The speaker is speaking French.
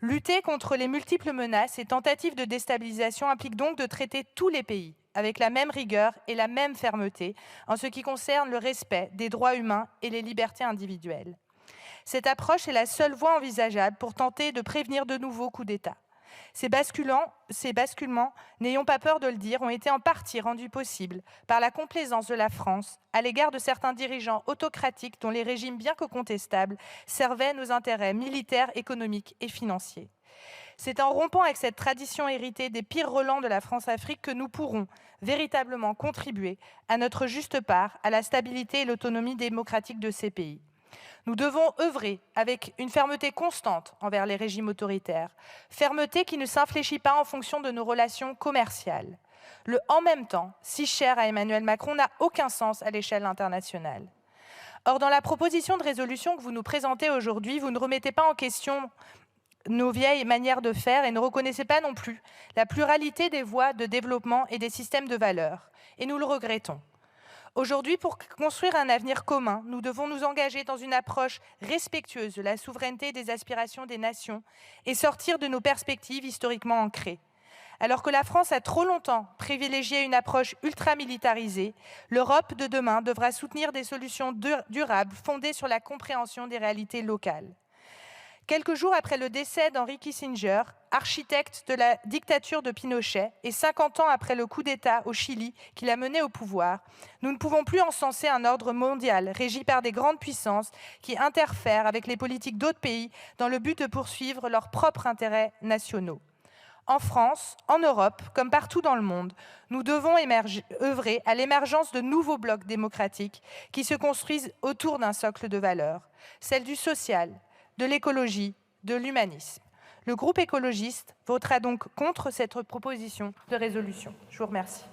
Lutter contre les multiples menaces et tentatives de déstabilisation implique donc de traiter tous les pays avec la même rigueur et la même fermeté en ce qui concerne le respect des droits humains et les libertés individuelles. Cette approche est la seule voie envisageable pour tenter de prévenir de nouveaux coups d'État. Ces basculements, n'ayons pas peur de le dire, ont été en partie rendus possibles par la complaisance de la France à l'égard de certains dirigeants autocratiques dont les régimes, bien que contestables, servaient nos intérêts militaires, économiques et financiers. C'est en rompant avec cette tradition héritée des pires relents de la France-Afrique que nous pourrons véritablement contribuer à notre juste part à la stabilité et l'autonomie démocratique de ces pays. Nous devons œuvrer avec une fermeté constante envers les régimes autoritaires, fermeté qui ne s'infléchit pas en fonction de nos relations commerciales. Le « en même temps », si cher à Emmanuel Macron, n'a aucun sens à l'échelle internationale. Or, dans la proposition de résolution que vous nous présentez aujourd'hui, vous ne remettez pas en question nos vieilles manières de faire et ne reconnaissez pas non plus la pluralité des voies de développement et des systèmes de valeurs. Et nous le regrettons. Aujourd'hui, pour construire un avenir commun, nous devons nous engager dans une approche respectueuse de la souveraineté et des aspirations des nations et sortir de nos perspectives historiquement ancrées. Alors que la France a trop longtemps privilégié une approche ultramilitarisée, l'Europe de demain devra soutenir des solutions durables fondées sur la compréhension des réalités locales. Quelques jours après le décès d'Henry Kissinger, architecte de la dictature de Pinochet, et 50 ans après le coup d'État au Chili qui l'a mené au pouvoir, nous ne pouvons plus encenser un ordre mondial régi par des grandes puissances qui interfèrent avec les politiques d'autres pays dans le but de poursuivre leurs propres intérêts nationaux. En France, en Europe, comme partout dans le monde, nous devons œuvrer à l'émergence de nouveaux blocs démocratiques qui se construisent autour d'un socle de valeurs, celle du social, de l'écologie, de l'humanisme. Le groupe écologiste votera donc contre cette proposition de résolution. Je vous remercie.